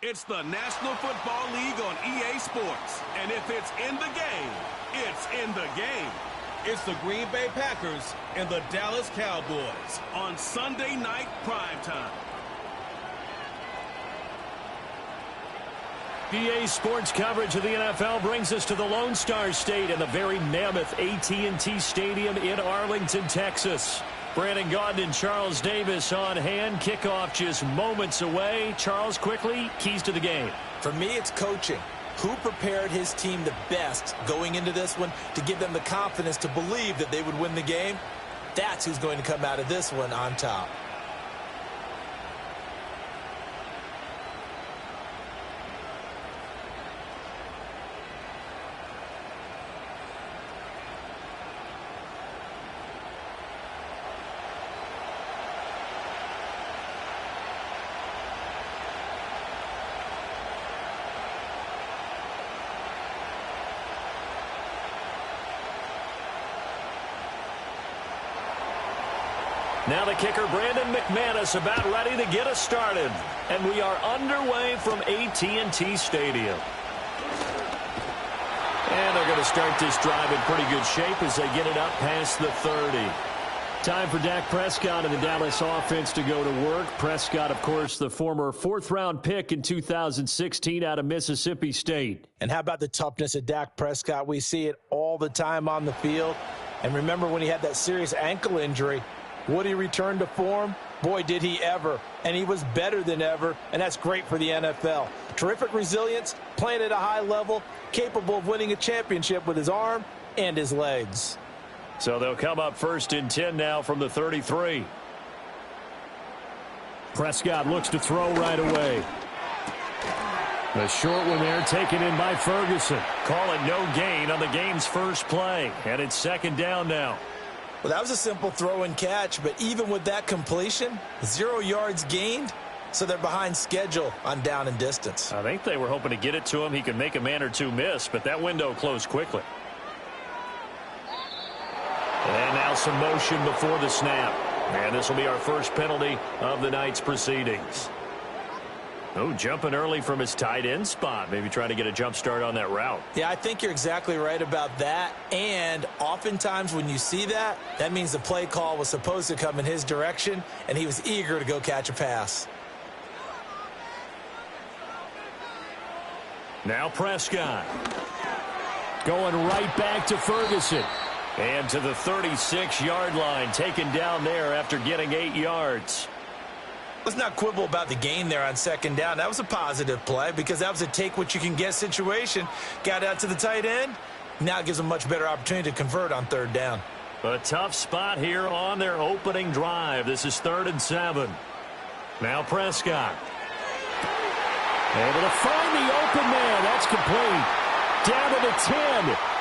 It's the National Football League on EA Sports. And if it's in the game, it's in the game. It's the Green Bay Packers and the Dallas Cowboys on Sunday Night Primetime. EA Sports coverage of the NFL brings us to the Lone Star State and the very mammoth AT&T Stadium in Arlington, Texas. Brandon Gaudin and Charles Davis on hand. Kickoff just moments away. Charles, quickly, keys to the game. For me, it's coaching. Who prepared his team the best going into this one to give them the confidence to believe that they would win the game? That's who's going to come out of this one on top. Now the kicker, Brandon McManus, about ready to get us started. And we are underway from AT&T Stadium. And they're going to start this drive in pretty good shape as they get it up past the 30. Time for Dak Prescott and the Dallas offense to go to work. Prescott, of course, the former fourth-round pick in 2016 out of Mississippi State. And how about the toughness of Dak Prescott? We see it all the time on the field. And remember when he had that serious ankle injury, would he return to form? Boy, did he ever. And he was better than ever, and that's great for the NFL. Terrific resilience, playing at a high level, capable of winning a championship with his arm and his legs. So they'll come up first and 10 now from the 33. Prescott looks to throw right away. The short one there taken in by Ferguson. Call it no gain on the game's first play. And it's second down now. Well, that was a simple throw and catch, but even with that completion, 0 yards gained, so they're behind schedule on down and distance. I think they were hoping to get it to him. He could make a man or two miss, but that window closed quickly. And now some motion before the snap. And this will be our first penalty of the night's proceedings. Oh, jumping early from his tight end spot. Maybe trying to get a jump start on that route. Yeah, I think you're exactly right about that. And oftentimes when you see that, that means the play call was supposed to come in his direction, and he was eager to go catch a pass. Now Prescott. Going right back to Ferguson. And to the 36-yard line, taken down there after getting 8 yards. Let's not quibble about the gain there on second down. That was a positive play because that was a take-what-you-can-get situation. Got out to the tight end. Now it gives them a much better opportunity to convert on third down. A tough spot here on their opening drive. This is 3rd and 7. Now Prescott. Able to find the open man. That's complete. Down to the 10.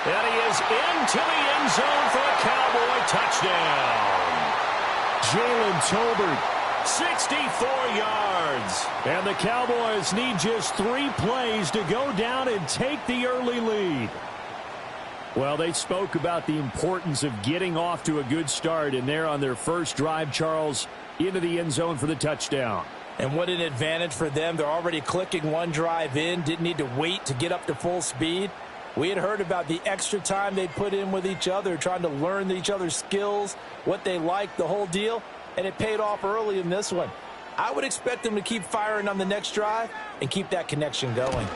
And he is into the end zone for a Cowboy touchdown. Jalen Tolbert. 64 yards. And the Cowboys need just 3 plays to go down and take the early lead. Well, they spoke about the importance of getting off to a good start, and they're on their first drive, Charles, into the end zone for the touchdown. And what an advantage for them. They're already clicking one drive in, didn't need to wait to get up to full speed. We had heard about the extra time they put in with each other, trying to learn each other's skills, what they liked, the whole deal. And it paid off early in this one. I would expect them to keep firing on the next drive and keep that connection going.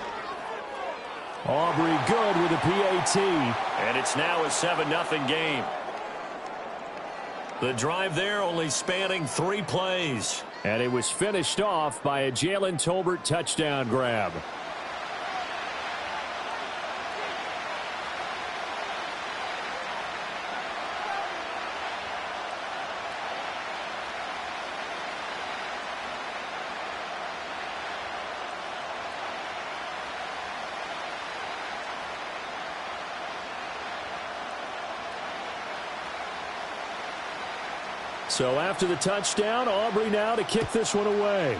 Aubrey good with a PAT. And it's now a 7-0 game. The drive there only spanning 3 plays. And it was finished off by a Jalen Tolbert touchdown grab. So after the touchdown, Aubrey now to kick this one away.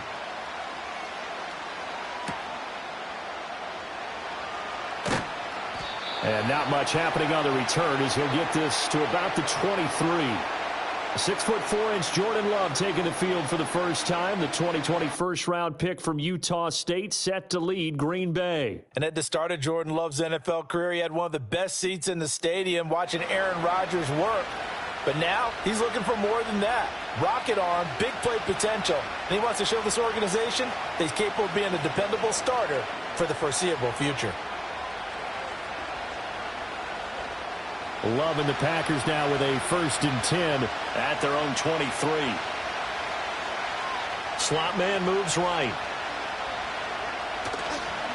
And not much happening on the return as he'll get this to about the 23. 6'4" Jordan Love taking the field for the first time. The 2020 first-round pick from Utah State set to lead Green Bay. And at the start of Jordan Love's NFL career, he had one of the best seats in the stadium watching Aaron Rodgers work. But now he's looking for more than that. Rocket arm, big play potential. And he wants to show this organization that he's capable of being a dependable starter for the foreseeable future. Love and the Packers now with a 1st and 10 at their own 23. Slot man moves right.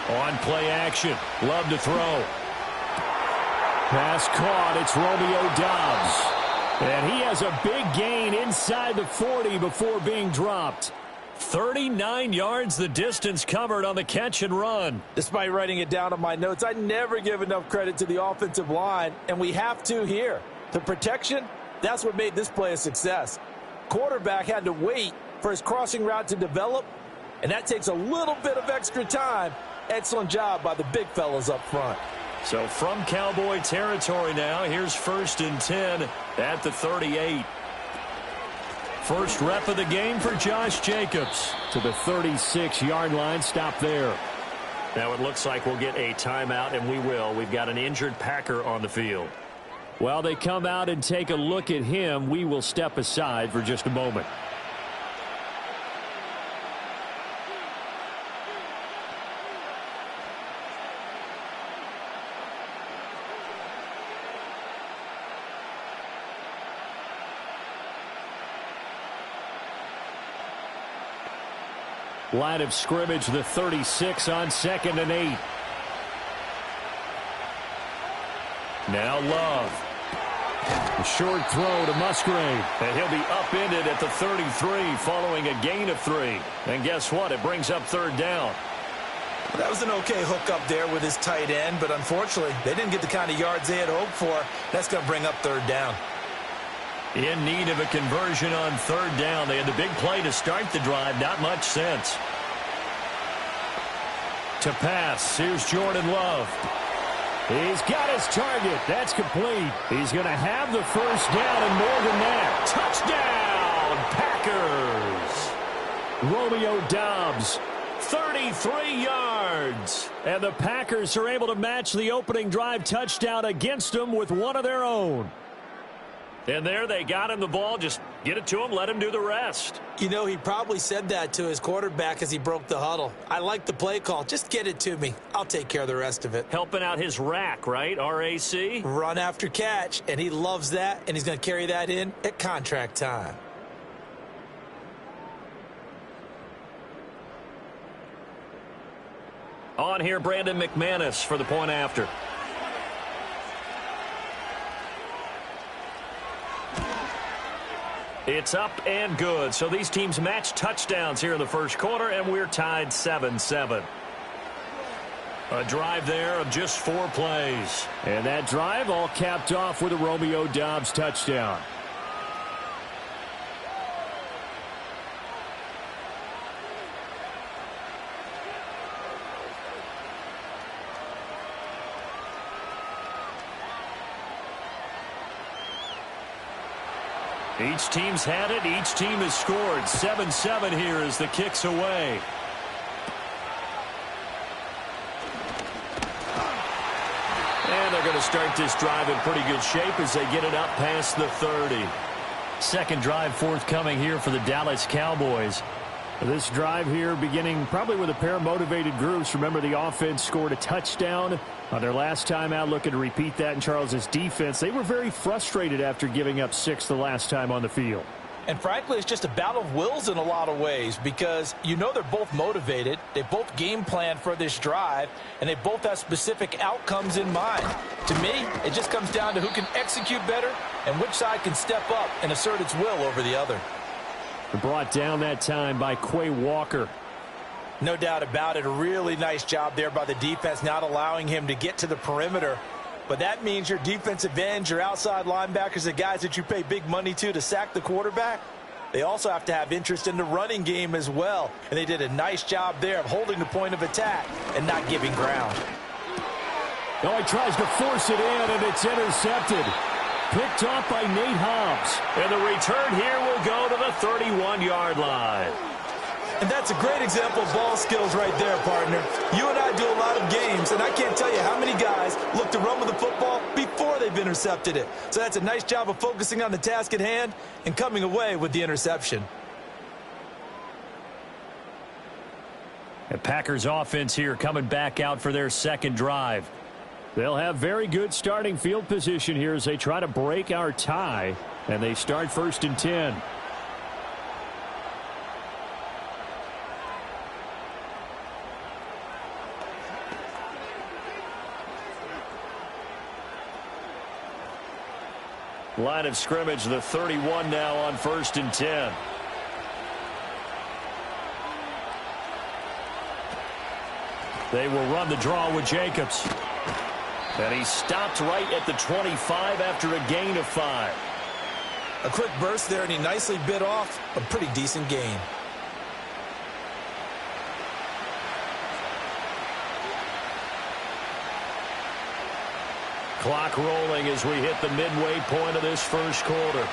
On play action. Love to throw. Pass caught. It's Romeo Doubs. And he has a big gain inside the 40 before being dropped. 39 yards the distance covered on the catch and run. Despite writing it down on my notes, I never give enough credit to the offensive line, and we have to here. The protection, that's what made this play a success. Quarterback had to wait for his crossing route to develop, and that takes a little bit of extra time. Excellent job by the big fellas up front. So from Cowboy territory now, here's 1st and 10 at the 38. First rep of the game for Josh Jacobs to the 36-yard line. Stop there. Now it looks like we'll get a timeout, and we will. We've got an injured Packer on the field. While they come out and take a look at him, we will step aside for just a moment. Line of scrimmage, the 36 on 2nd and 8. Now Love. A short throw to Musgrave. And he'll be upended at the 33 following a gain of 3. And guess what? It brings up 3rd down. Well, that was an okay hook up there with his tight end, but unfortunately, they didn't get the kind of yards they had hoped for. That's going to bring up 3rd down. In need of a conversion on 3rd down. They had the big play to start the drive. Not much sense. To pass. Here's Jordan Love. He's got his target. That's complete. He's going to have the 1st down and more than that. Touchdown, Packers. Romeo Doubs, 33 yards. And the Packers are able to match the opening drive touchdown against them with one of their own. And there they got him the ball. Just get it to him, let him do the rest. You know, he probably said that to his quarterback as he broke the huddle. I like the play call. Just get it to me. I'll take care of the rest of it. Helping out his rack, right? RAC? Run after catch, and he loves that, and he's going to carry that in at contract time. On here, Brandon McManus for the point after. It's up and good. So these teams match touchdowns here in the first quarter, and we're tied 7-7. A drive there of just 4 plays. And that drive all capped off with a Romeo Doubs touchdown. Each team's had it. Each team has scored. 7-7 here as the kick's away. And they're going to start this drive in pretty good shape as they get it up past the 30. Second drive forthcoming here for the Dallas Cowboys. This drive here beginning probably with a pair of motivated groups. Remember, the offense scored a touchdown on their last time out, looking to repeat that in Charles's defense. They were very frustrated after giving up 6 the last time on the field. And frankly, it's just a battle of wills in a lot of ways because you know they're both motivated. They both game plan for this drive, and they both have specific outcomes in mind. To me, it just comes down to who can execute better and which side can step up and assert its will over the other. Brought down that time by Quay Walker. No doubt about it. A really nice job there by the defense, not allowing him to get to the perimeter. But that means your defensive ends, your outside linebackers, the guys that you pay big money to sack the quarterback, they also have to have interest in the running game as well. And they did a nice job there of holding the point of attack and not giving ground. Oh, he tries to force it in, and it's intercepted. Picked off by Nate Hobbs. And the return here will go to the 31-yard line. And that's a great example of ball skills right there, partner. You and I do a lot of games, and I can't tell you how many guys look to run with the football before they've intercepted it. So that's a nice job of focusing on the task at hand and coming away with the interception. The Packers offense here coming back out for their second drive. They'll have very good starting field position here as they try to break our tie, and they start 1st and 10. Line of scrimmage, the 31 now on 1st and 10. They will run the draw with Jacobs. And he stopped right at the 25 after a gain of 5. A quick burst there, and he nicely bit off a pretty decent gain. Clock rolling as we hit the midway point of this first quarter.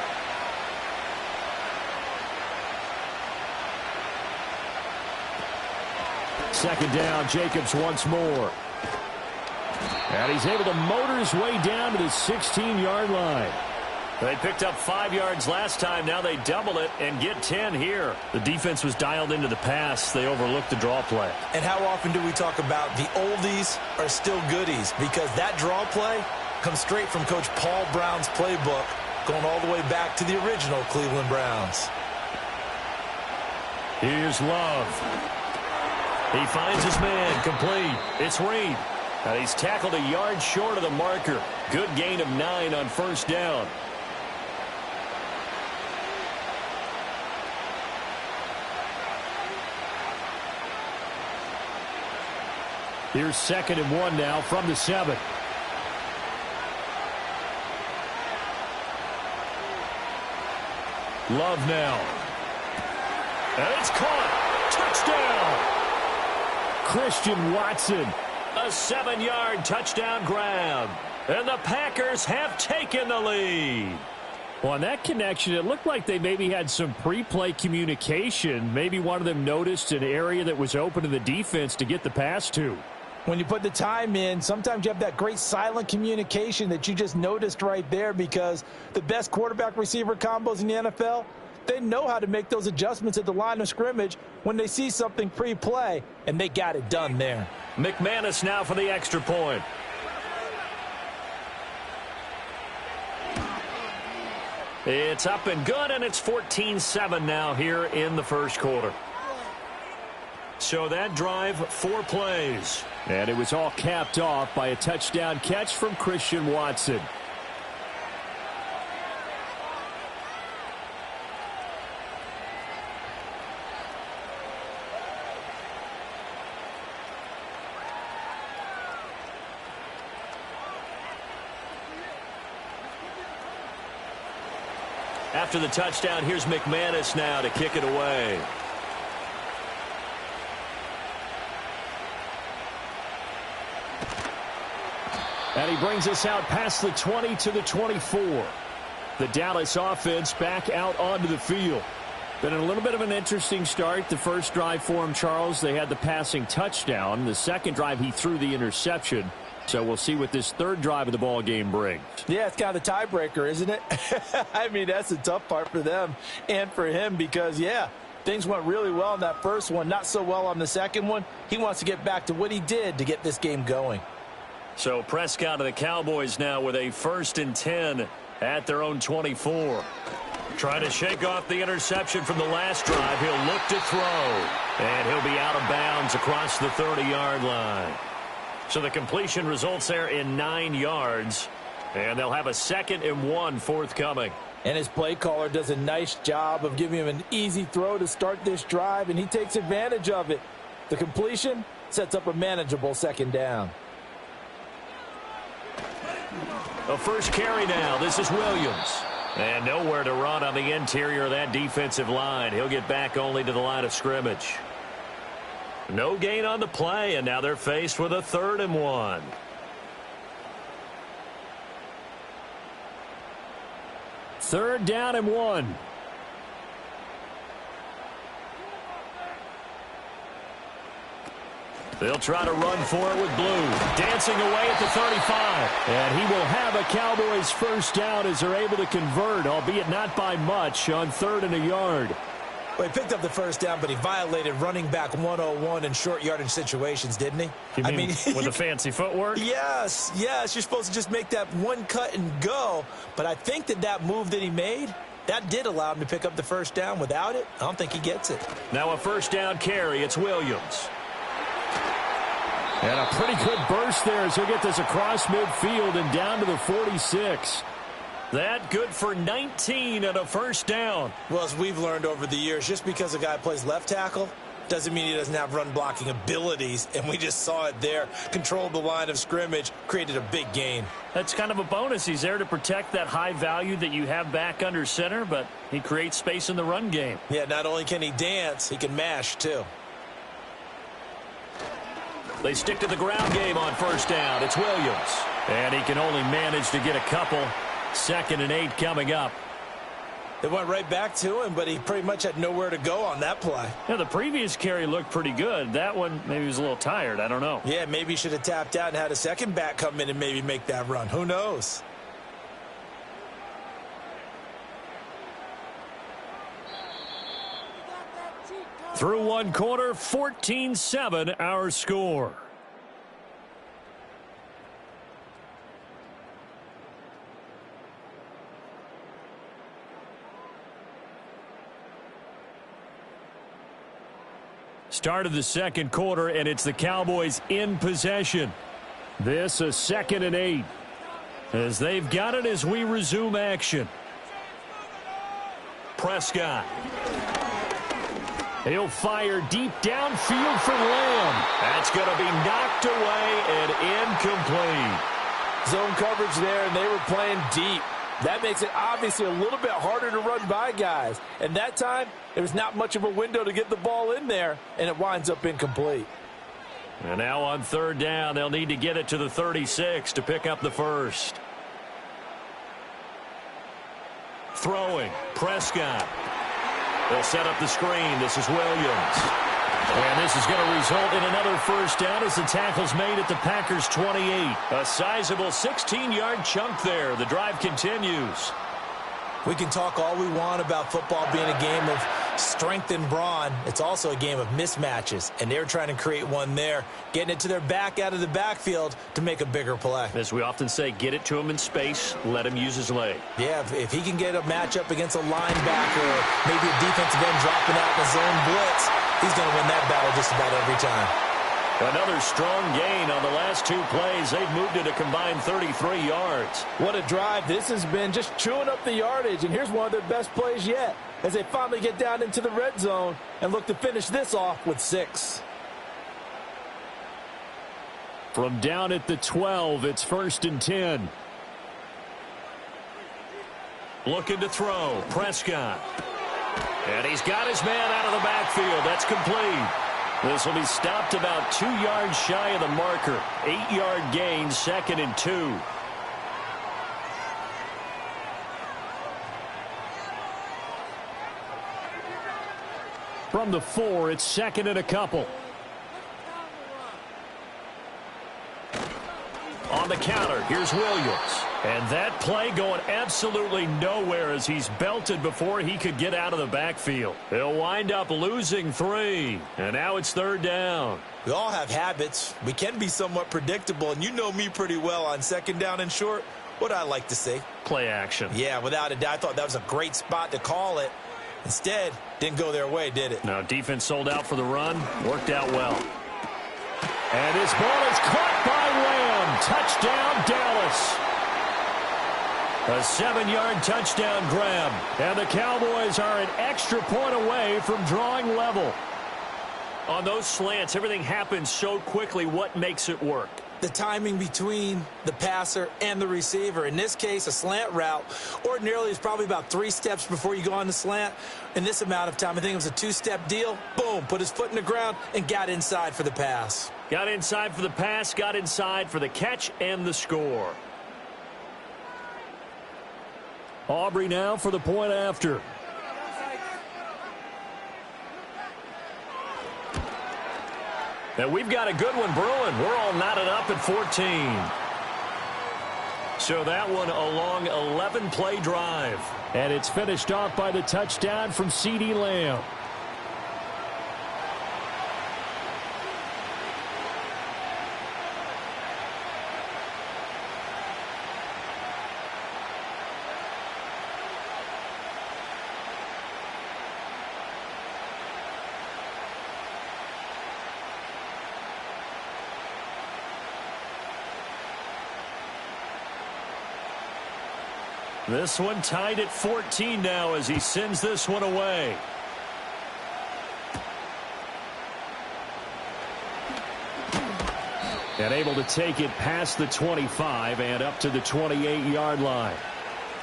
Second down, Jacobs once more. And he's able to motor his way down to the 16-yard line. They picked up 5 yards last time. Now they double it and get 10 here. The defense was dialed into the pass. They overlooked the draw play. And how often do we talk about the oldies are still goodies? Because that draw play comes straight from Coach Paul Brown's playbook, going all the way back to the original Cleveland Browns. Here's Love. He finds his man, complete. It's Reed. And he's tackled a yard short of the marker. Good gain of 9 on 1st down. Here's 2nd and 1 now from the 7. Love now. And it's caught. Touchdown. Christian Watson. A 7-yard touchdown grab. And the Packers have taken the lead. Well, on that connection, it looked like they maybe had some pre-play communication. Maybe one of them noticed an area that was open to the defense to get the pass to. When you put the time in, sometimes you have that great silent communication that you just noticed right there, because the best quarterback-receiver combos in the NFL, they know how to make those adjustments at the line of scrimmage when they see something pre-play, and they got it done there. McManus now for the extra point. It's up and good, and it's 14-7 now here in the first quarter. So that drive, 4 plays. And it was all capped off by a touchdown catch from Christian Watson. After the touchdown, here's McManus now to kick it away. And he brings us out past the 20 to the 24. The Dallas offense back out onto the field. Been a little bit of an interesting start. The first drive for him, Charles, they had the passing touchdown. The second drive, he threw the interception. So we'll see what this third drive of the ball game brings. Yeah, it's kind of the tiebreaker, isn't it? I mean, that's the tough part for them and for him because, yeah, things went really well in that first one, not so well on the second one. He wants to get back to what he did to get this game going. So Prescott of the Cowboys now with a 1st and 10 at their own 24. Trying to shake off the interception from the last drive. He'll look to throw. And he'll be out of bounds across the 30-yard line. So the completion results there in 9 yards. And they'll have a 2nd and 1 forthcoming. And his play caller does a nice job of giving him an easy throw to start this drive, and he takes advantage of it. The completion sets up a manageable 2nd down. A first carry now. This is Williams. And nowhere to run on the interior of that defensive line. He'll get back only to the line of scrimmage. No gain on the play, and now they're faced with a 3rd and 1. 3rd down and 1. They'll try to run for it with Blue. Dancing away at the 35. And he will have a Cowboys 1st down as they're able to convert, albeit not by much, on 3rd and a yard. Well, he picked up the 1st down, but he violated running back 101 in short yardage situations, didn't he? You mean with the fancy footwork? Yes. You're supposed to just make that one cut and go. But I think that move that he made, that did allow him to pick up the 1st down. Without it, I don't think he gets it. Now a 1st down carry. It's Williams. And a pretty good burst there as he'll get this across midfield and down to the 46. That good for 19 and a 1st down. Well, as we've learned over the years, just because a guy plays left tackle doesn't mean he doesn't have run blocking abilities. And we just saw it there. Controlled the line of scrimmage, created a big gain. That's kind of a bonus. He's there to protect that high value that you have back under center, but he creates space in the run game. Yeah, not only can he dance, he can mash too. They stick to the ground game on 1st down. It's Williams. And he can only manage to get a couple. 2nd and 8 coming up. They went right back to him, but he pretty much had nowhere to go on that play. Yeah, the previous carry looked pretty good. That one, maybe he was a little tired. I don't know. Yeah, maybe he should have tapped out and had a second back come in and maybe make that run. Who knows? Through 1 quarter, 14-7 our score. Start of the 2nd quarter, and it's the Cowboys in possession. This a 2nd and 8. As they've got it as we resume action. Prescott. He'll fire deep downfield for Lamb. That's going to be knocked away and incomplete. Zone coverage there, and they were playing deep. That makes it obviously a little bit harder to run by guys. And that time, there was not much of a window to get the ball in there, and it winds up incomplete. And now on 3rd down, they'll need to get it to the 36 to pick up the 1st. Throwing, Prescott. They'll set up the screen. This is Williams. And this is going to result in another 1st down as the tackle's made at the Packers' 28. A sizable 16-yard chunk there. The drive continues. We can talk all we want about football being a game of strength and brawn. It's also a game of mismatches, and they're trying to create one there, getting it to their back out of the backfield to make a bigger play. As we often say, get it to him in space, let him use his leg. Yeah, if he can get a matchup against a linebacker or maybe a defensive end dropping out in the zone blitz, he's going to win that battle just about every time. Another strong gain on the last 2 plays. They've moved it a combined 33 yards. What a drive this has been, just chewing up the yardage. And here's one of their best plays yet as they finally get down into the red zone and look to finish this off with 6. From down at the 12, it's 1st and 10. Looking to throw. Prescott. And he's got his man out of the backfield. That's complete. This will be stopped about 2 yards shy of the marker. 8-yard gain, 2nd and 2. From the 4, it's 2nd and a couple. On the counter, here's Williams. And that play going absolutely nowhere as he's belted before he could get out of the backfield. He'll wind up losing 3. And now it's 3rd down. We all have habits. We can be somewhat predictable, and you know me pretty well on 2nd down and short. What I like to see. Play action. Yeah, without a doubt. I thought that was a great spot to call it. Instead, didn't go their way, did it? No, defense sold out for the run. Worked out well. And his ball is caught by Lamb. Touchdown, Dallas. A 7-yard touchdown grab. And the Cowboys are an extra point away from drawing level. On those slants, everything happens so quickly. What makes it work? The timing between the passer and the receiver. In this case, a slant route ordinarily is probably about 3 steps before you go on the slant. In this amount of time, I think it was a 2-step deal. Boom, put his foot in the ground and got inside for the pass. Got inside for the pass, got inside for the catch and the score. Aubrey now for the point after. And we've got a good one brewing. We're all knotted up at 14. So that one a long 11-play drive. And it's finished off by the touchdown from CeeDee Lamb. This one tied at 14 now as he sends this one away. And able to take it past the 25 and up to the 28-yard line.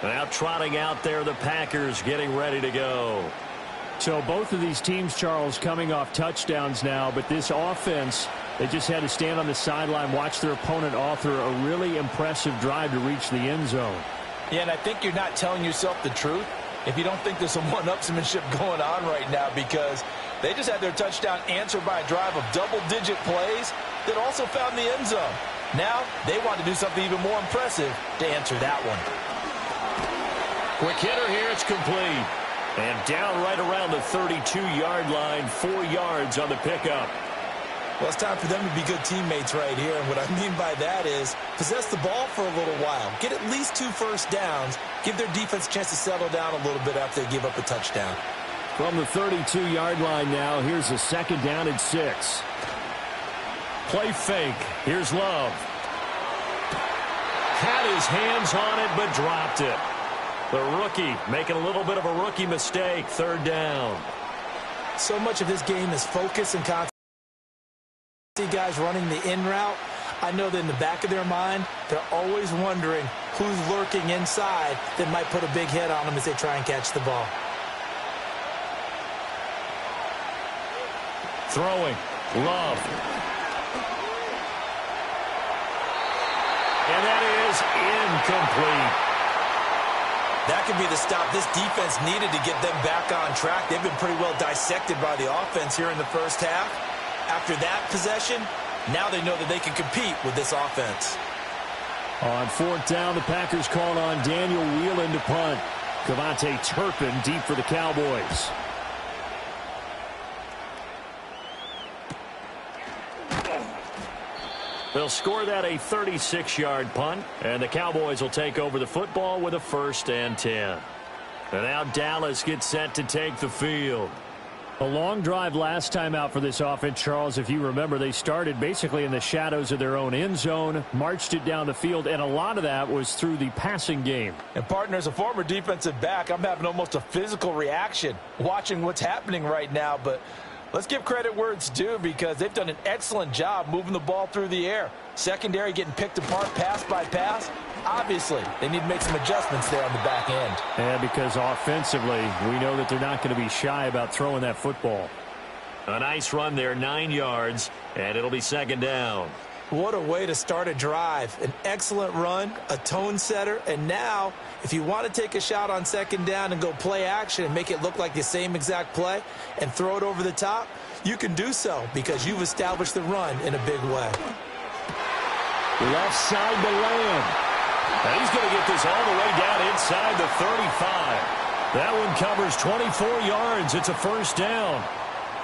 Now trotting out there, the Packers getting ready to go. So both of these teams, Charles, coming off touchdowns now, but this offense, they just had to stand on the sideline, watch their opponent author a really impressive drive to reach the end zone. Yeah, and I think you're not telling yourself the truth if you don't think there's some one-upsmanship going on right now, because they just had their touchdown answered by a drive of double-digit plays that also found the end zone. Now they want to do something even more impressive to answer that one. Quick hitter here, it's complete. And down right around the 32-yard line, 4 yards on the pickup. Well, it's time for them to be good teammates right here. And what I mean by that is possess the ball for a little while. Get at least 2 first downs. Give their defense a chance to settle down a little bit after they give up a touchdown. From the 32-yard line now, here's a second down and 6. Play fake. Here's Love. Had his hands on it, but dropped it. The rookie making a little bit of a rookie mistake. Third down. So much of this game is focus and concentration. See guys running the in route. I know that in the back of their mind, they're always wondering who's lurking inside that might put a big hit on them as they try and catch the ball. Throwing. Love. And that is incomplete. That could be the stop this defense needed to get them back on track. They've been pretty well dissected by the offense here in the first half. After that possession, now they know that they can compete with this offense. On fourth down, the Packers called on Daniel Whelan to punt. Cavante Turpin deep for the Cowboys. They'll score that a 36-yard punt, and the Cowboys will take over the football with a 1st and 10. And now Dallas gets set to take the field. A long drive last time out for this offense, Charles. If you remember, they started basically in the shadows of their own end zone, marched it down the field, and a lot of that was through the passing game. And, partner, as a former defensive back, I'm having almost a physical reaction watching what's happening right now. But let's give credit where it's due, because they've done an excellent job moving the ball through the air. Secondary getting picked apart pass by pass. Obviously, they need to make some adjustments there on the back end. And because offensively, we know that they're not going to be shy about throwing that football. A nice run there, 9 yards, and it'll be second down. What a way to start a drive. An excellent run, a tone setter, and now if you want to take a shot on second down and go play action and make it look like the same exact play and throw it over the top, you can do so because you've established the run in a big way. Left side to Lamb. And he's going to get this all the way down inside the 35. That one covers 24 yards. It's a 1st down.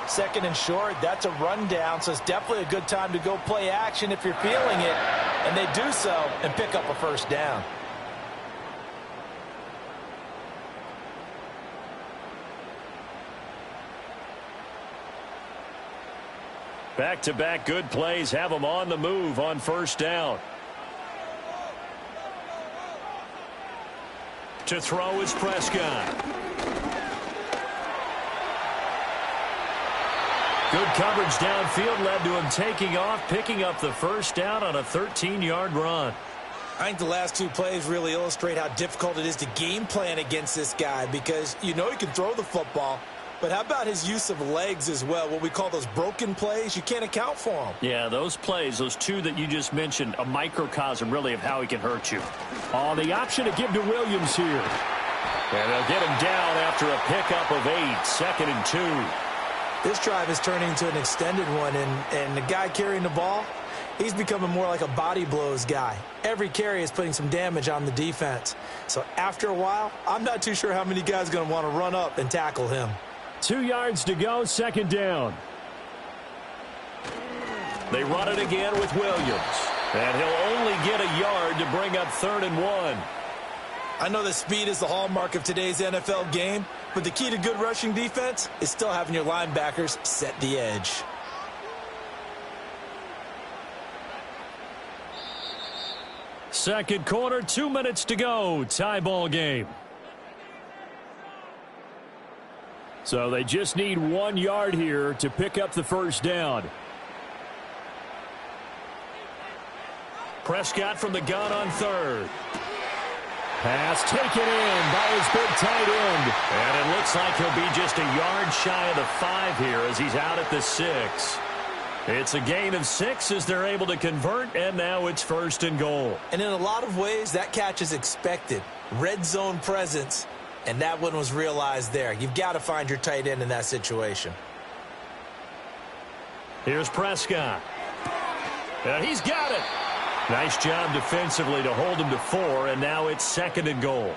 Second and short, that's a rundown, so it's definitely a good time to go play action if you're feeling it. And they do so and pick up a 1st down. Back-to-back good plays have them on the move on 1st down. To throw is Prescott. Good coverage downfield led to him taking off, picking up the 1st down on a 13-yard run. I think the last 2 plays really illustrate how difficult it is to game plan against this guy, because you know he can throw the football, but how about his use of legs as well? What we call those broken plays, you can't account for them. Yeah, those plays, those 2 that you just mentioned, a microcosm really of how he can hurt you. Oh, the option to give to Williams here. And they'll get him down after a pickup of 8, 2nd and 2. This drive is turning into an extended one, and the guy carrying the ball, he's becoming more like a body blows guy. Every carry is putting some damage on the defense. So after a while, I'm not too sure how many guys are going to want to run up and tackle him. 2 yards to go, 2nd down. They run it again with Williams. And he'll only get a yard to bring up 3rd and 1. I know that speed is the hallmark of today's NFL game, but the key to good rushing defense is still having your linebackers set the edge. Second quarter, 2 minutes to go. Tie ball game. So they just need 1 yard here to pick up the first down. Prescott from the gun on 3rd. Pass taken in by his big tight end. And it looks like he'll be just a yard shy of the 5 here as he's out at the 6. It's a gain of 6 as they're able to convert, and now it's 1st and goal. And in a lot of ways, that catch is expected. Red zone presence, and that one was realized there. You've got to find your tight end in that situation. Here's Prescott. And he's got it. Nice job defensively to hold him to 4, and now it's 2nd and goal.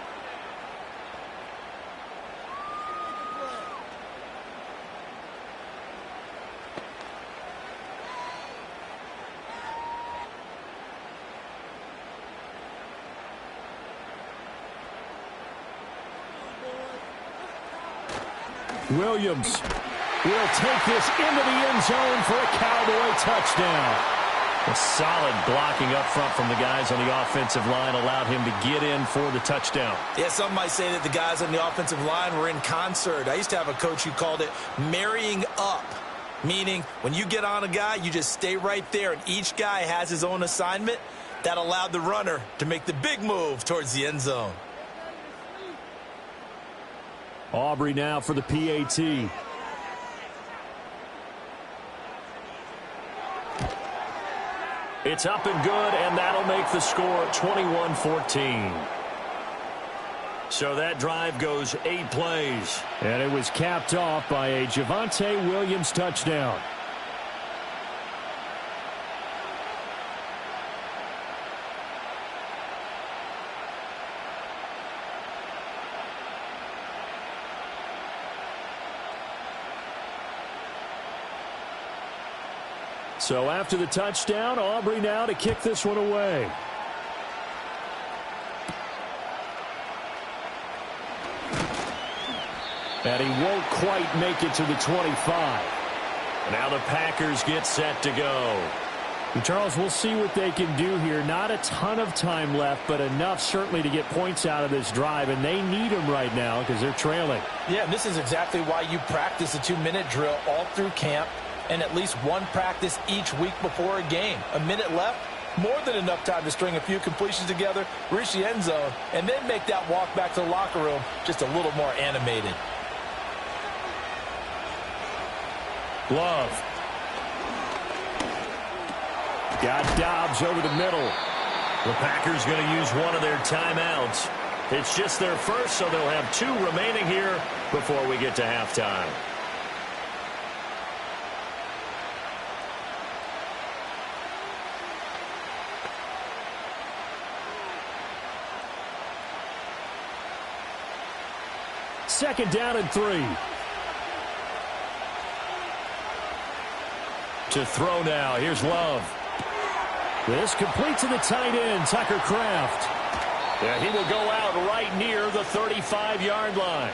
Williams will take this into the end zone for a Cowboy touchdown. A solid blocking up front from the guys on the offensive line allowed him to get in for the touchdown. Yeah, some might say that the guys on the offensive line were in concert. I used to have a coach who called it marrying up, meaning when you get on a guy, you just stay right there, and each guy has his own assignment. That allowed the runner to make the big move towards the end zone. Aubrey now for the PAT. It's up and good, and that'll make the score 21-14. So that drive goes 8 plays. And it was capped off by a Javonte Williams touchdown. So after the touchdown, Aubrey now to kick this one away. And he won't quite make it to the 25. Now the Packers get set to go. And Charles, we'll see what they can do here. Not a ton of time left, but enough certainly to get points out of this drive, and they need them right now because they're trailing. Yeah, and this is exactly why you practice a 2-minute drill all through camp, and at least one practice each week before a game. A minute left, more than enough time to string a few completions together, reach the end zone, and then make that walk back to the locker room just a little more animated. Love. Got Dobbs over the middle. The Packers going to use one of their timeouts. It's just their first, so they'll have 2 remaining here before we get to halftime. Second down and 3. To throw now. Here's Love. This complete to the tight end, Tucker Kraft. Yeah, he will go out right near the 35-yard line.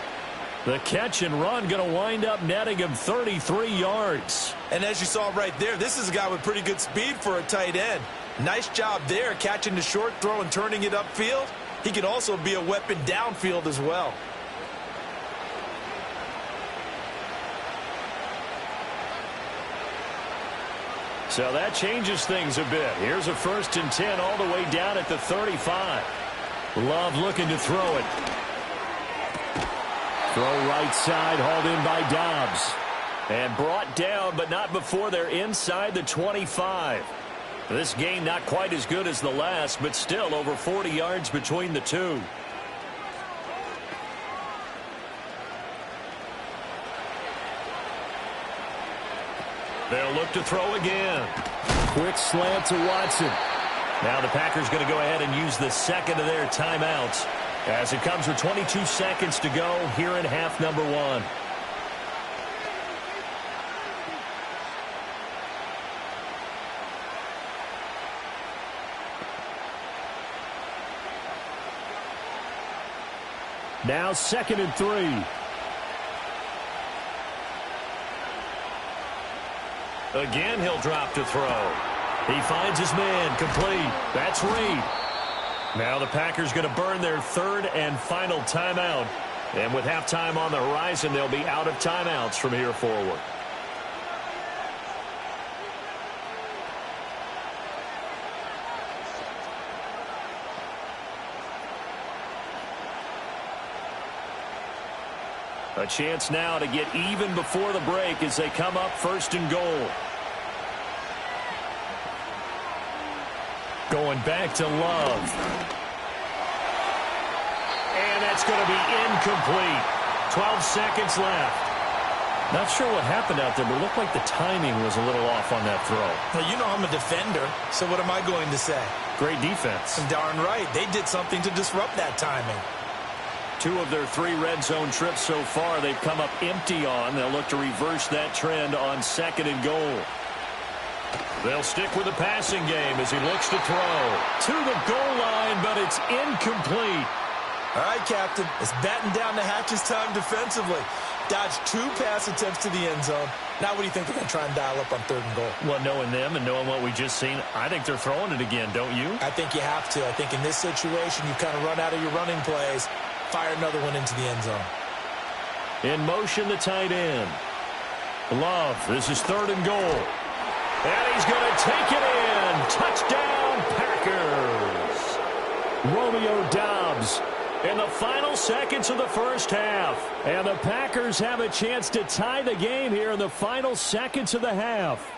The catch and run going to wind up netting him 33 yards. And as you saw right there, this is a guy with pretty good speed for a tight end. Nice job there catching the short throw and turning it upfield. He can also be a weapon downfield as well. So that changes things a bit. Here's a 1st and 10 all the way down at the 35. Love looking to throw it. Throw right side, hauled in by Dobbs. And brought down, but not before they're inside the 25. This game not quite as good as the last, but still over 40 yards between the two. They'll look to throw again. Quick slant to Watson. Now the Packers going to go ahead and use the second of their timeouts as it comes with 22 seconds to go here in half number 1. Now 2nd and 3. Again, he'll drop to throw. He finds his man, complete. That's Reed. Now the Packers going to burn their 3rd and final timeout. And with halftime on the horizon, they'll be out of timeouts from here forward. A chance now to get even before the break as they come up 1st and goal. Going back to Love. And that's going to be incomplete. 12 seconds left. Not sure what happened out there, but it looked like the timing was a little off on that throw. Well, you know I'm a defender, so what am I going to say? Great defense. Darn right. They did something to disrupt that timing. 2 of their 3 red zone trips so far they've come up empty on. They'll look to reverse that trend on 2nd and goal. They'll stick with the passing game as he looks to throw. To the goal line, but it's incomplete. All right, Captain. It's batten down the hatches time defensively. Dodged 2 pass attempts to the end zone. Now what do you think they're going to try and dial up on 3rd and goal? Well, knowing them and knowing what we just seen, I think they're throwing it again, don't you? I think you have to. I think in this situation, you kind of run out of your running plays. Fire another one into the end zone. In motion, the tight end. Love, this is 3rd and goal. And he's going to take it in. Touchdown, Packers. Romeo Doubs in the final seconds of the first half. And the Packers have a chance to tie the game here in the final seconds of the half.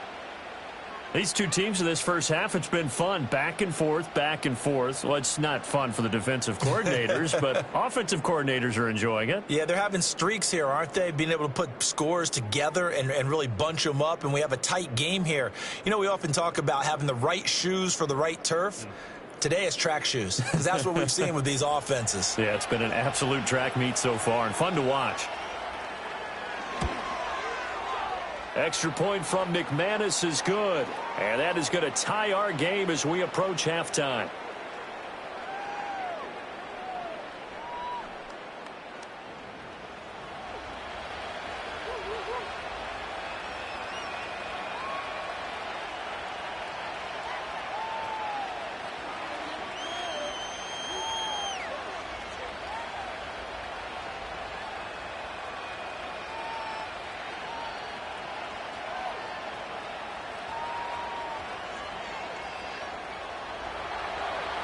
These 2 teams in this first half, it's been fun. Back and forth, back and forth. Well, it's not fun for the defensive coordinators, but offensive coordinators are enjoying it. Yeah, they're having streaks here, aren't they? Being able to put scores together and really bunch them up, and we have a tight game here. You know, we often talk about having the right shoes for the right turf. Today it's track shoes, because that's what we've seen with these offenses. Yeah, it's been an absolute track meet so far, and fun to watch. Extra point from McManus is good. And that is going to tie our game as we approach halftime.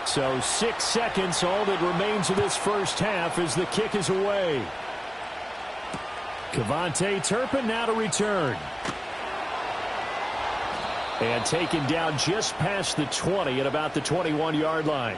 So 6 seconds, all that remains of this first half as the kick is away. Kevontae Turpin now to return. And taken down just past the 20 at about the 21-yard line.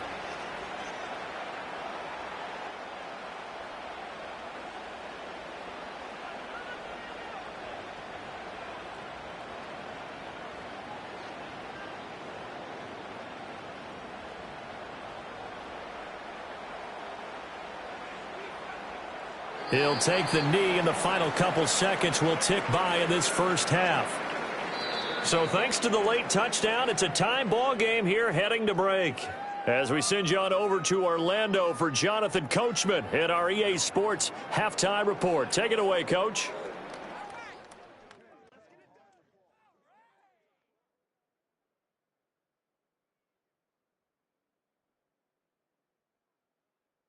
He'll take the knee, and the final couple seconds will tick by in this first half. So thanks to the late touchdown, it's a time ball game here heading to break. As we send you on over to Orlando for Jonathan Coachman in our EA Sports Halftime Report. Take it away, Coach.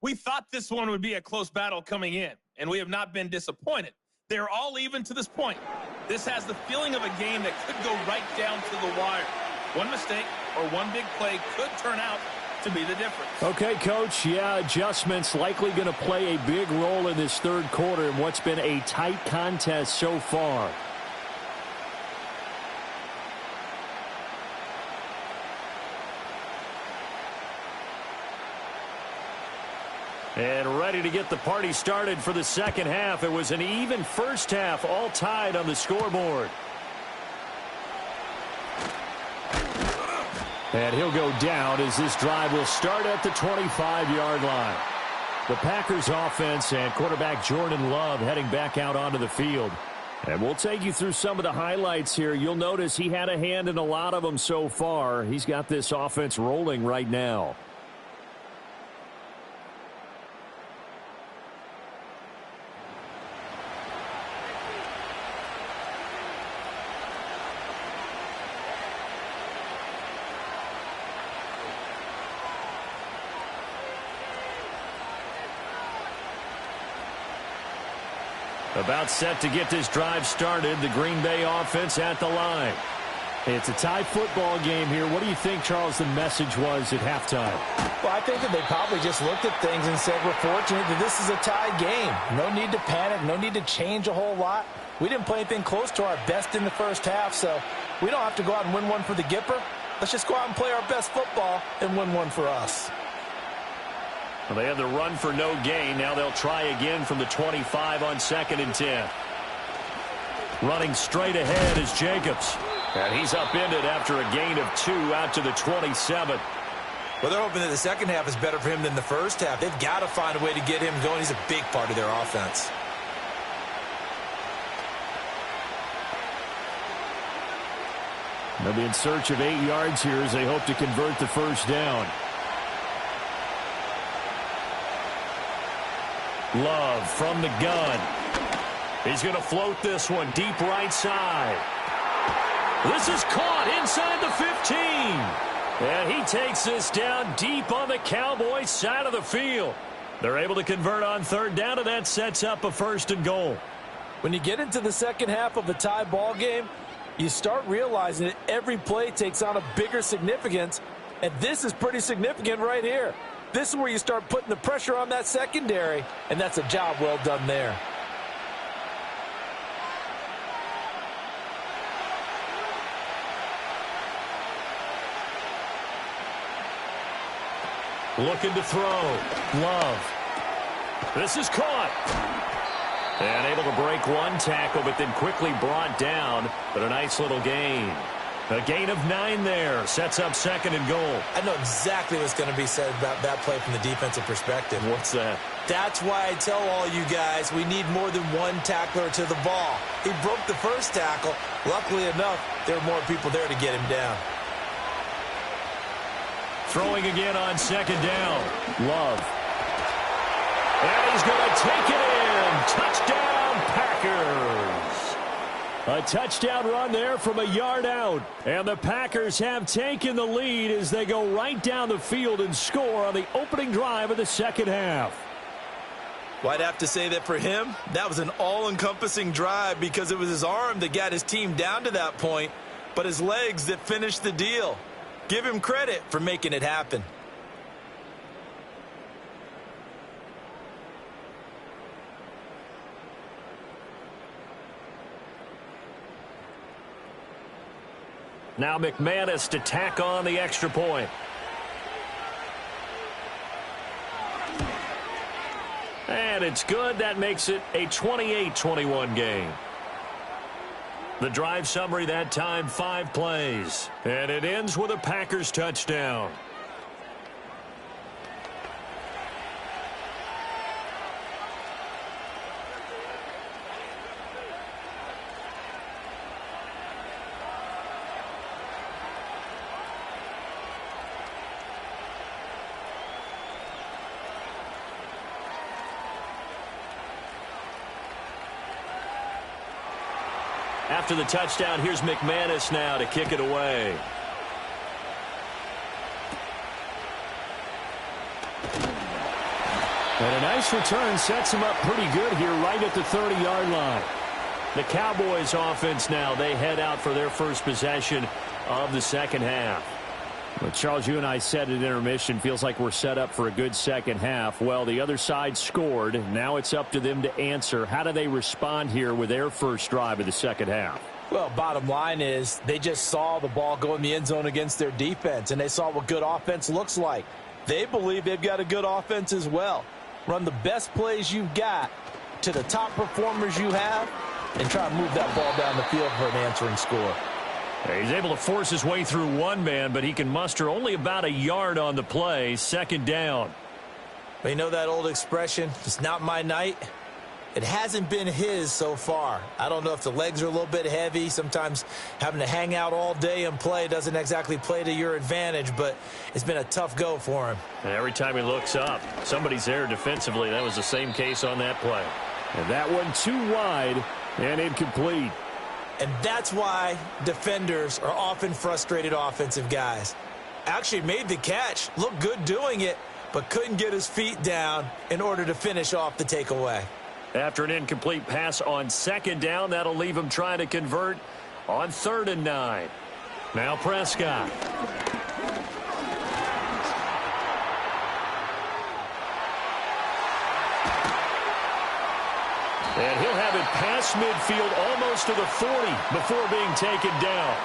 We thought this one would be a close battle coming in, and we have not been disappointed. They're all even to this point. This has the feeling of a game that could go right down to the wire. One mistake or one big play could turn out to be the difference. Okay, Coach. Yeah, adjustments likely going to play a big role in this third quarter in what's been a tight contest so far. And ready to get the party started for the second half. It was an even first half, all tied on the scoreboard. And he'll go down as this drive will start at the 25-yard line. The Packers offense and quarterback Jordan Love heading back out onto the field. And we'll take you through some of the highlights here. You'll notice he had a hand in a lot of them so far. He's got this offense rolling right now. About set to get this drive started. The Green Bay offense at the line. It's a tie football game here. What do you think, Charles, the message was at halftime? Well, I think that they probably just looked at things and said, we're fortunate that this is a tie game. No need to panic. No need to change a whole lot. We didn't play anything close to our best in the first half, so we don't have to go out and win one for the Gipper. Let's just go out and play our best football and win one for us. Well, they had the run for no gain. Now they'll try again from the 25 on 2nd and 10. Running straight ahead is Jacobs. And he's upended after a gain of 2 out to the 27. Well, they're hoping that the second half is better for him than the first half. They've got to find a way to get him going. He's a big part of their offense. They'll be in search of 8 yards here as they hope to convert the first down. Love from the gun. He's going to float this one deep right side. This is caught inside the 15. And he takes this down deep on the Cowboys side of the field. They're able to convert on 3rd down, and that sets up a 1st and goal. When you get into the second half of a tie ball game, you start realizing that every play takes on a bigger significance, and this is pretty significant right here. This is where you start putting the pressure on that secondary, and that's a job well done there. Looking to throw. Love. This is caught. And able to break one tackle, but then quickly brought down. But a nice little gain. A gain of 9 there. Sets up 2nd and goal. I know exactly what's going to be said about that play from the defensive perspective. What's that? That's why I tell all you guys we need more than one tackler to the ball. He broke the first tackle. Luckily enough, there were more people there to get him down. Throwing again on 2nd down. Love. And he's going to take it in. Touchdown, Packers. A touchdown run there from a yard out. And the Packers have taken the lead as they go right down the field and score on the opening drive of the second half. Well, I'd have to say that for him, that was an all-encompassing drive because it was his arm that got his team down to that point, but his legs that finished the deal. Give him credit for making it happen. Now McManus to tack on the extra point. And it's good. That makes it a 28-21 game. The drive summary that time, 5 plays. And it ends with a Packers touchdown. After the touchdown, here's McManus now to kick it away. And a nice return sets him up pretty good here right at the 30-yard line. The Cowboys offense now, they head out for their first possession of the second half. Well, Charles, you and I said at intermission, feels like we're set up for a good second half. Well, the other side scored. Now it's up to them to answer. How do they respond here with their first drive of the second half? Well, bottom line is they just saw the ball go in the end zone against their defense, and they saw what good offense looks like. They believe they've got a good offense as well. Run the best plays you've got to the top performers you have and try to move that ball down the field for an answering score. He's able to force his way through one man, but he can muster only about a yard on the play. Second down. But you know that old expression, it's not my night? It hasn't been his so far. I don't know if the legs are a little bit heavy. Sometimes having to hang out all day and play doesn't exactly play to your advantage, but it's been a tough go for him. And every time he looks up, somebody's there defensively. That was the same case on that play. And that one too wide and incomplete. And that's why defenders are often frustrated offensive guys. Actually made the catch, looked good doing it, but couldn't get his feet down in order to finish off the takeaway. After an incomplete pass on second down, that'll leave him trying to convert on 3rd and 9. Now Prescott. And he'll have it past midfield almost to the 40 before being taken down.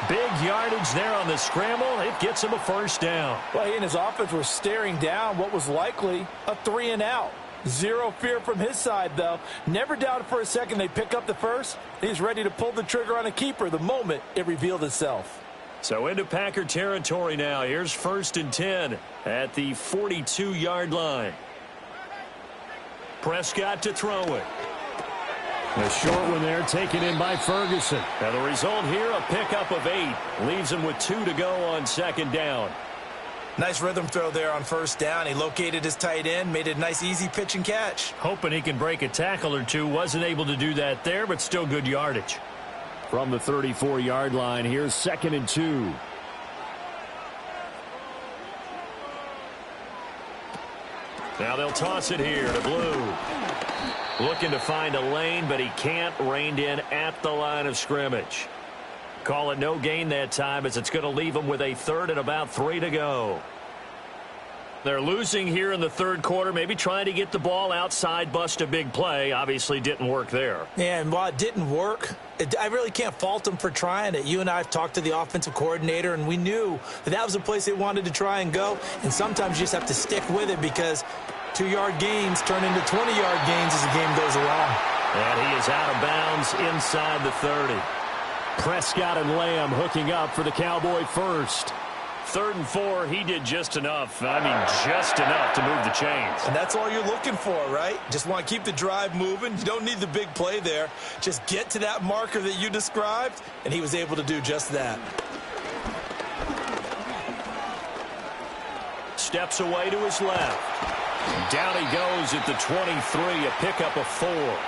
Big yardage there on the scramble. It gets him a first down. Well, he and his offense were staring down what was likely a 3-and-out. Zero fear from his side, though. Never doubted for a second they pick up the first. He's ready to pull the trigger on a keeper the moment it revealed itself. So into Packer territory now. Here's 1st and 10 at the 42-yard line. Prescott to throw it. A short one there taken in by Ferguson. Now the result here, a pickup of 8. Leaves him with 2 to go on 2nd down. Nice rhythm throw there on 1st down. He located his tight end, made it a nice easy pitch and catch. Hoping he can break a tackle or two. Wasn't able to do that there, but still good yardage. From the 34-yard line, here's 2nd and 2. Now they'll toss it here to Blue. Looking to find a lane, but he can't. Reined in at the line of scrimmage. Call it no gain that time as it's going to leave him with a 3rd and about 3 to go. They're losing here in the 3rd quarter, maybe trying to get the ball outside, bust a big play. Obviously didn't work there. Yeah, and while it didn't work, I really can't fault them for trying it. You and I have talked to the offensive coordinator, and we knew that was a place they wanted to try and go. And sometimes you just have to stick with it because 2-yard gains turn into 20-yard gains as the game goes along. And he is out of bounds inside the 30. Prescott and Lamb hooking up for the Cowboy first. 3rd and 4, he did just enough. I mean, just enough to move the chains. And that's all you're looking for, right? Just want to keep the drive moving. You don't need the big play there. Just get to that marker that you described, and he was able to do just that. Steps away to his left. Down he goes at the 23, a pickup of 4.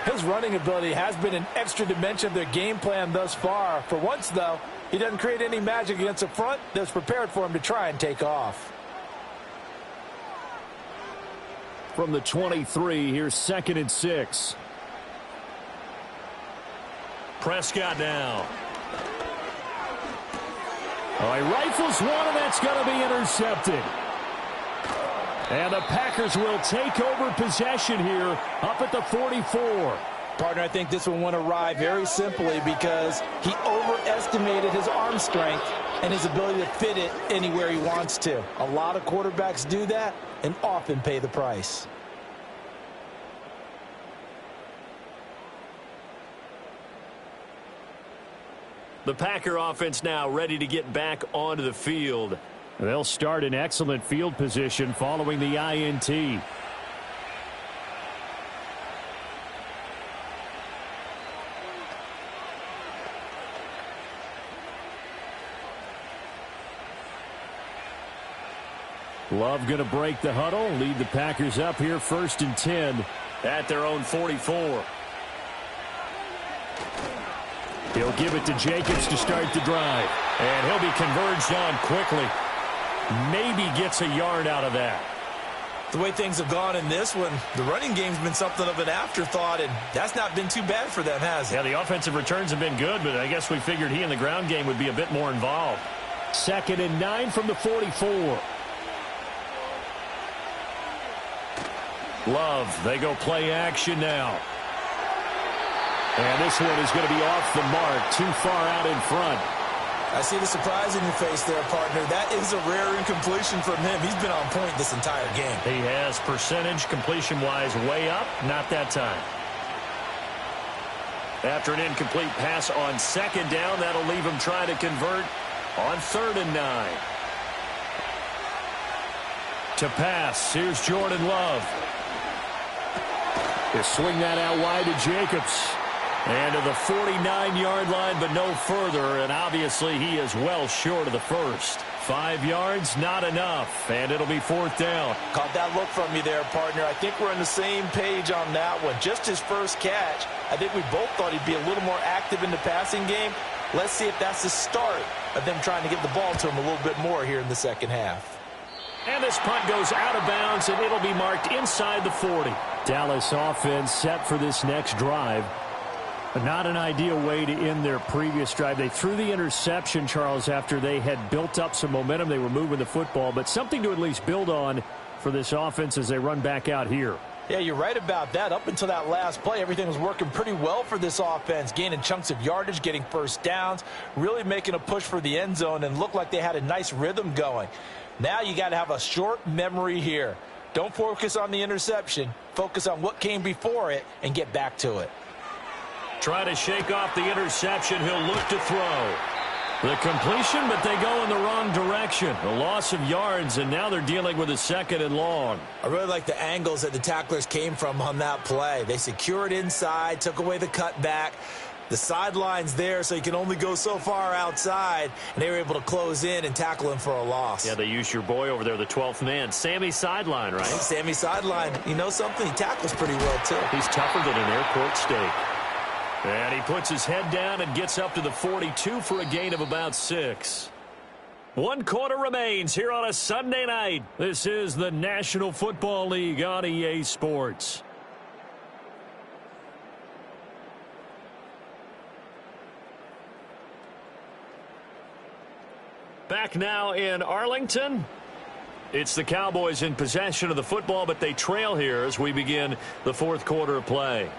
His running ability has been an extra dimension of their game plan thus far. For once, though, he doesn't create any magic against a front that's prepared for him to try and take off. From the 23, here's 2nd and 6. Prescott now. Oh, he rifles one, and that's going to be intercepted. And the Packers will take over possession here up at the 44. Partner, I think this one went awry very simply because he overestimated his arm strength and his ability to fit it anywhere he wants to. A lot of quarterbacks do that and often pay the price. The Packer offense now ready to get back onto the field. They'll start in excellent field position following the INT. Love going to break the huddle, lead the Packers up here 1st and 10 at their own 44. He'll give it to Jacobs to start the drive. And he'll be converged on quickly. Maybe gets a yard out of that. The way things have gone in this one, the running game's been something of an afterthought, and that's not been too bad for them, has it? Yeah, the offensive returns have been good, but I guess we figured he in the ground game would be a bit more involved. 2nd and 9 from the 44. Love, they go play action now. And this one is going to be off the mark, too far out in front. I see the surprise in your face there, partner. That is a rare incompletion from him. He's been on point this entire game. He has percentage completion-wise way up. Not that time. After an incomplete pass on second down, that'll leave him trying to convert on 3rd and 9. To pass, here's Jordan Love. He'll swing that out wide to Jacobs. And to the 49-yard line, but no further. And obviously, he is well short of the first. 5 yards, not enough. And it'll be 4th down. Caught that look from you there, partner. I think we're on the same page on that one. Just his first catch. I think we both thought he'd be a little more active in the passing game. Let's see if that's the start of them trying to get the ball to him a little bit more here in the second half. And this punt goes out of bounds, and it'll be marked inside the 40. Dallas offense set for this next drive. But not an ideal way to end their previous drive. They threw the interception, Charles, after they had built up some momentum. They were moving the football, but something to at least build on for this offense as they run back out here. Yeah, you're right about that. Up until that last play, everything was working pretty well for this offense, gaining chunks of yardage, getting first downs, really making a push for the end zone, and looked like they had a nice rhythm going. Now you got to have a short memory here. Don't focus on the interception. Focus on what came before it and get back to it. Try to shake off the interception. He'll look to throw. The completion, but they go in the wrong direction. A loss of yards, and now they're dealing with a 2nd and long. I really like the angles that the tacklers came from on that play. They secured inside, took away the cutback. The sideline's there, so you can only go so far outside, and they were able to close in and tackle him for a loss. Yeah, they used your boy over there, the 12th man, Sammy Sideline, right? Sammy Sideline. You know something? He tackles pretty well, too. He's tougher than an airport steak. And he puts his head down and gets up to the 42 for a gain of about 6. 1 quarter remains here on a Sunday night. This is the National Football League on EA Sports. Back now in Arlington. It's the Cowboys in possession of the football, but they trail here as we begin the 4th quarter of play.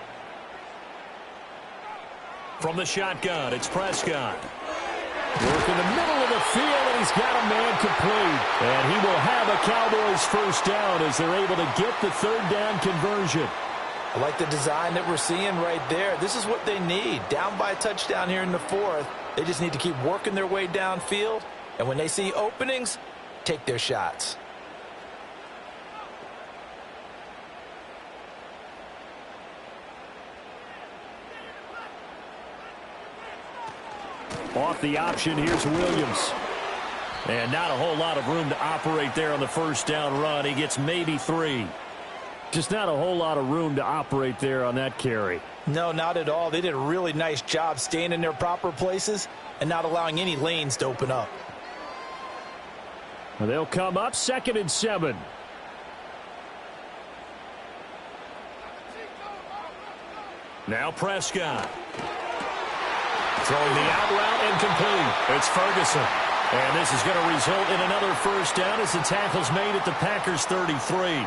From the shotgun, it's Prescott. Work in the middle of the field, and he's got a man complete. And he will have a Cowboys first down as they're able to get the 3rd down conversion. I like the design that we're seeing right there. This is what they need. Down by a touchdown here in the 4th. They just need to keep working their way downfield. And when they see openings, take their shots. Off the option, here's Williams. And not a whole lot of room to operate there on the first down run. He gets maybe 3. Just not a whole lot of room to operate there on that carry. No, not at all. They did a really nice job staying in their proper places and not allowing any lanes to open up. Well, they'll come up 2nd and 7. Now Prescott. Throwing the out route and complete. It's Ferguson. And this is going to result in another first down as the tackle's made at the Packers' 33.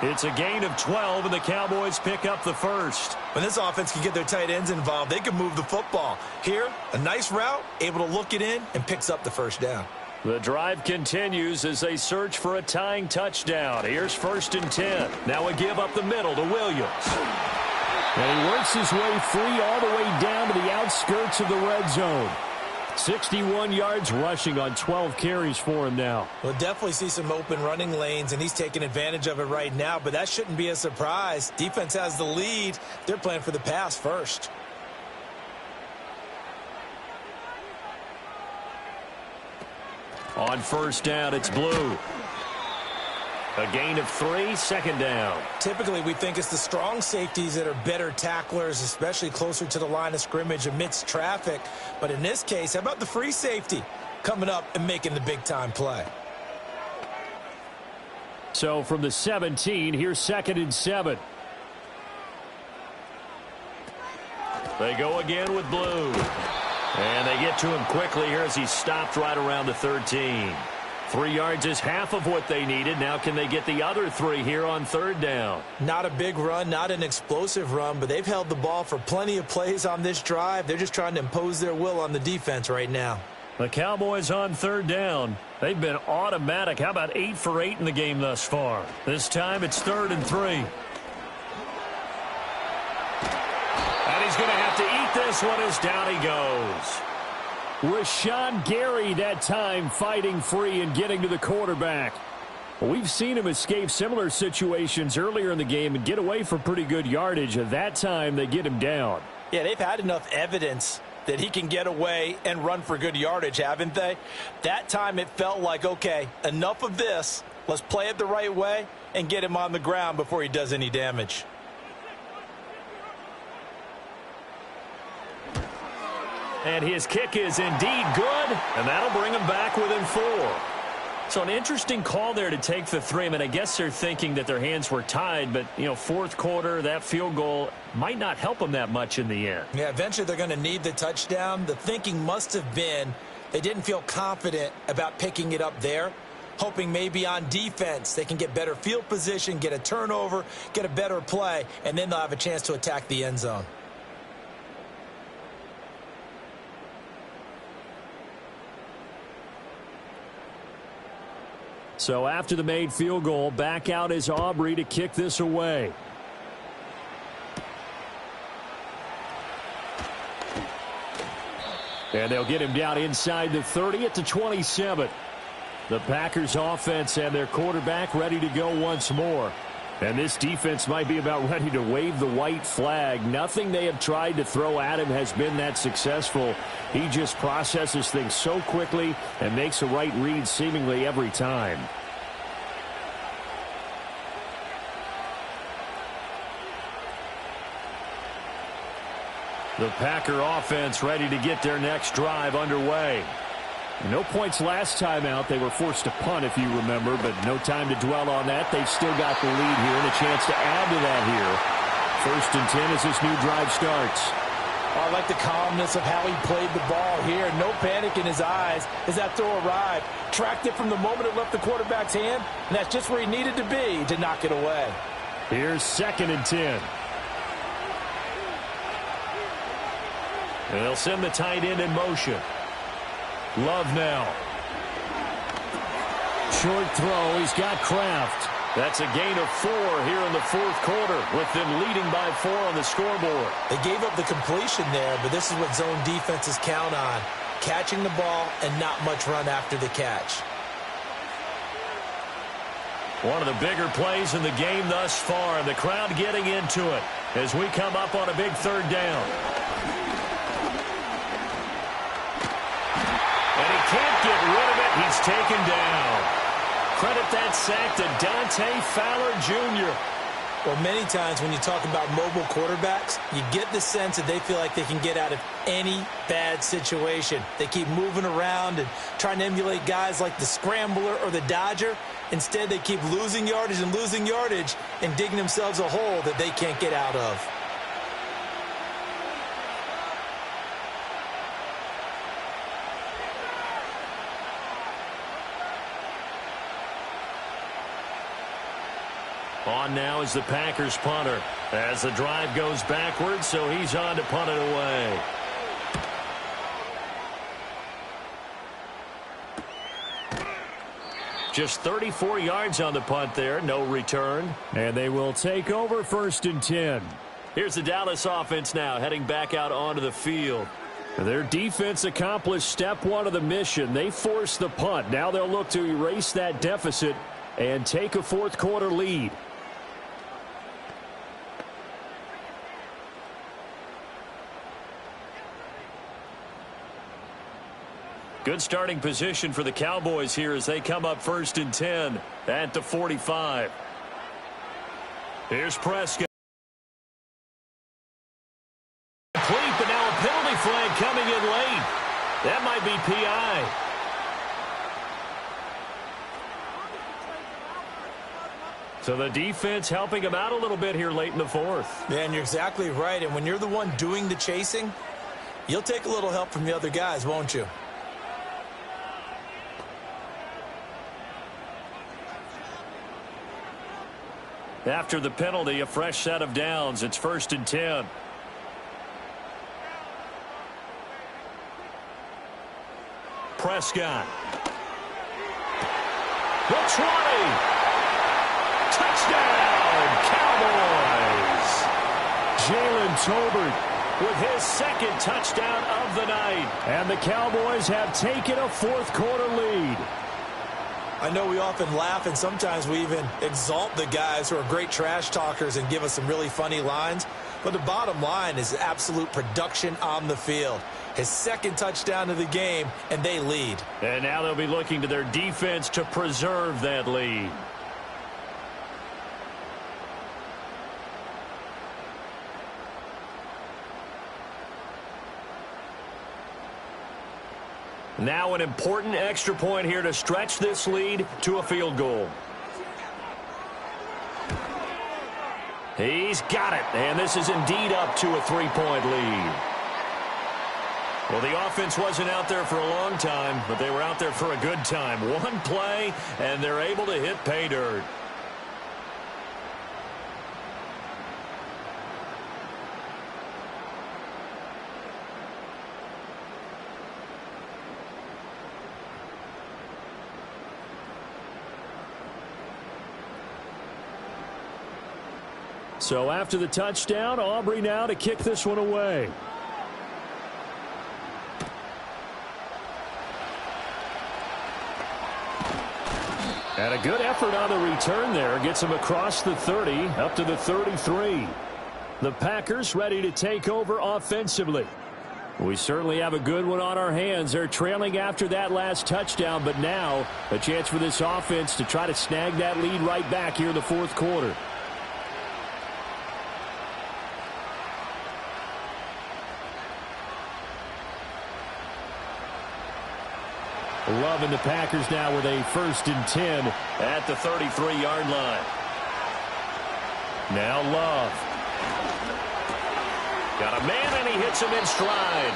It's a gain of 12, and the Cowboys pick up the first. When this offense can get their tight ends involved, they can move the football. Here, a nice route, able to look it in, and picks up the first down. The drive continues as they search for a tying touchdown. Here's 1st and 10. Now a give up the middle to Williams. And he works his way free all the way down to the outskirts of the red zone. 61 yards rushing on 12 carries for him now. We'll definitely see some open running lanes, and he's taking advantage of it right now, but that shouldn't be a surprise. Defense has the lead. They're playing for the pass first. On first down, it's Blue. A gain of 3, 2nd down. Typically, we think it's the strong safeties that are better tacklers, especially closer to the line of scrimmage amidst traffic. But in this case, how about the free safety coming up and making the big-time play? So from the 17, here's 2nd and 7. They go again with Blue. And they get to him quickly here as he stopped right around the 13. 3 yards is half of what they needed. Now can they get the other 3 here on 3rd down? Not a big run, not an explosive run, but they've held the ball for plenty of plays on this drive. They're just trying to impose their will on the defense right now. The Cowboys on 3rd down. They've been automatic. How about 8 for 8 in the game thus far? This time it's 3rd and 3. And he's going to have to eat this this one is down he goes. Rashawn Gary that time fighting free and getting to the quarterback. We've seen him escape similar situations earlier in the game and get away for pretty good yardage. At that time, they get him down. Yeah, they've had enough evidence that he can get away and run for good yardage, haven't they? That time it felt like, okay, enough of this. Let's play it the right way and get him on the ground before he does any damage. And his kick is indeed good, and that'll bring him back within 4. So an interesting call there to take the 3. I mean, I guess they're thinking that their hands were tied, but, you know, fourth quarter, that field goal might not help them that much in the end. Yeah, eventually they're going to need the touchdown. The thinking must have been they didn't feel confident about picking it up there, hoping maybe on defense they can get better field position, get a turnover, get a better play, and then they'll have a chance to attack the end zone. So after the made field goal, back out is Aubrey to kick this away. And they'll get him down inside the 30 at the 27. The Packers offense and their quarterback ready to go once more. And this defense might be about ready to wave the white flag. Nothing they have tried to throw at him has been that successful. He just processes things so quickly and makes a right read seemingly every time. The Packer offense ready to get their next drive underway. No points last time out. They were forced to punt, if you remember, but no time to dwell on that. They've still got the lead here and a chance to add to that here. 1st and 10 as this new drive starts. I like the calmness of how he played the ball here. No panic in his eyes as that throw arrived. Tracked it from the moment it left the quarterback's hand, and that's just where he needed to be to knock it away. Here's 2nd and 10. And they'll send the tight end in motion. Love now. Short throw. He's got Kraft. That's a gain of 4 here in the 4th quarter with them leading by 4 on the scoreboard. They gave up the completion there, but this is what zone defenses count on. Catching the ball and not much run after the catch. One of the bigger plays in the game thus far, and the crowd getting into it as we come up on a big 3rd down. And he can't get rid of it. He's taken down. Credit that sack to Dante Fowler Jr. Well, many times when you talk about mobile quarterbacks, you get the sense that they feel like they can get out of any bad situation. They keep moving around and trying to emulate guys like the Scrambler or the Dodger. Instead, they keep losing yardage and digging themselves a hole that they can't get out of. On now is the Packers punter as the drive goes backwards, so he's on to punt it away. Just 34 yards on the punt there, no return. And they will take over 1st and 10. Here's the Dallas offense now heading back out onto the field. Their defense accomplished step 1 of the mission. They forced the punt. Now they'll look to erase that deficit and take a 4th quarter lead. Good starting position for the Cowboys here as they come up 1st and 10 at the 45. Here's Prescott. Complete, but now a penalty flag coming in late. That might be PI. So the defense helping him out a little bit here late in the 4th. Yeah, and you're exactly right. And when you're the one doing the chasing, you'll take a little help from the other guys, won't you? After the penalty, a fresh set of downs. It's 1st and 10. Prescott. The 20. Touchdown, Cowboys. Jalen Tolbert with his second touchdown of the night. And the Cowboys have taken a fourth-quarter lead. I know we often laugh, and sometimes we even exalt the guys who are great trash talkers and give us some really funny lines. But the bottom line is absolute production on the field. His second touchdown of the game, and they lead. And now they'll be looking to their defense to preserve that lead. Now an important extra point here to stretch this lead to a field goal. He's got it, and this is indeed up to a three-point lead. Well, the offense wasn't out there for a long time, but they were out there for a good time. One play, and they're able to hit pay dirt. So after the touchdown, Aubrey now to kick this one away. And a good effort on the return there. Gets him across the 30, up to the 33. The Packers ready to take over offensively. We certainly have a good one on our hands. They're trailing after that last touchdown, but now a chance for this offense to try to snag that lead right back here in the fourth quarter. Loving the Packers now with a 1st and 10 at the 33-yard line. Now Love. Got a man, and he hits him in stride.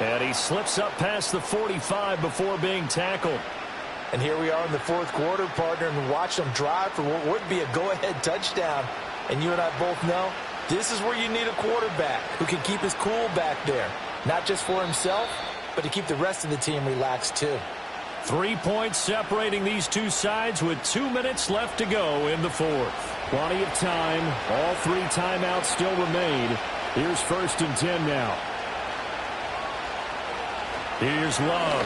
And he slips up past the 45 before being tackled. And here we are in the fourth quarter, partner, and watch them drive for what would be a go-ahead touchdown. And you and I both know this is where you need a quarterback who can keep his cool back there. Not just for himself, but to keep the rest of the team relaxed too. 3 points separating these two sides with 2 minutes left to go in the fourth. Plenty of time. All 3 timeouts still remain. Here's 1st and 10 now. Here's Love.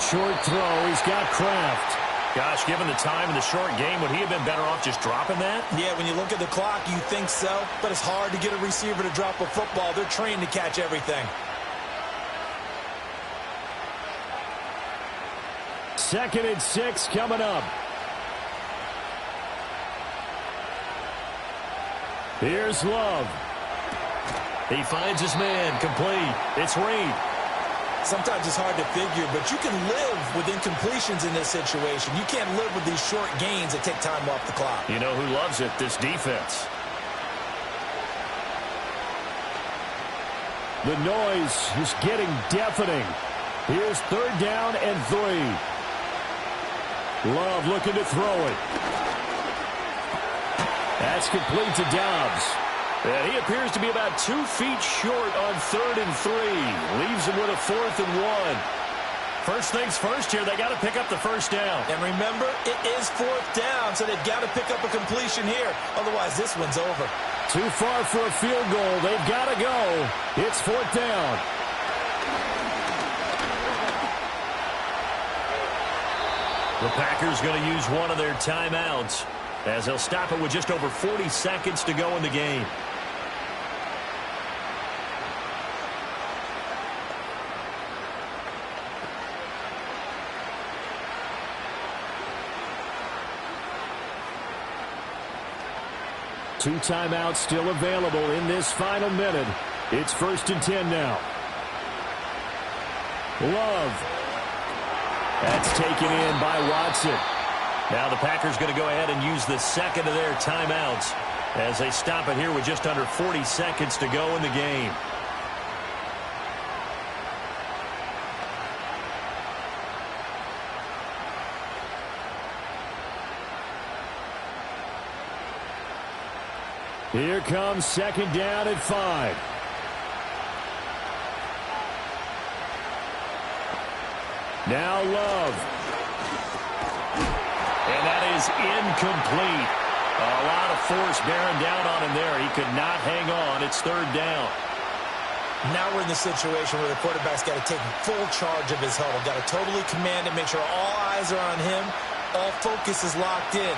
Short throw. He's got Kraft. Gosh, given the time in the short game, would he have been better off just dropping that? Yeah, when you look at the clock, you think so. But it's hard to get a receiver to drop a football. They're trained to catch everything. 2nd and 6 coming up. Here's Love. He finds his man, complete. It's Reed. Sometimes it's hard to figure, but you can live with incompletions in this situation. You can't live with these short gains that take time off the clock. You know who loves it? This defense. The noise is getting deafening. Here's 3rd down and 3. Love looking to throw it. That's complete to Dobbs. And he appears to be about 2 feet short on 3rd and 3. Leaves him with a 4th and 1. First things first here, they got to pick up the first down. And remember, it is 4th down, so they've got to pick up a completion here. Otherwise, this one's over. Too far for a field goal. They've got to go. It's 4th down. The Packers going to use one of their timeouts as they'll stop it with just over 40 seconds to go in the game. Two timeouts still available in this final minute. It's 1st and 10 now. Love. That's taken in by Watson. Now the Packers going to go ahead and use the second of their timeouts as they stop it here with just under 40 seconds to go in the game. Here comes 2nd down and 5. Now Love. And that is incomplete. A lot of force bearing down on him there. He could not hang on. It's 3rd down. Now we're in the situation where the quarterback's got to take full charge of his huddle, got to totally command it, make sure all eyes are on him, all focus is locked in.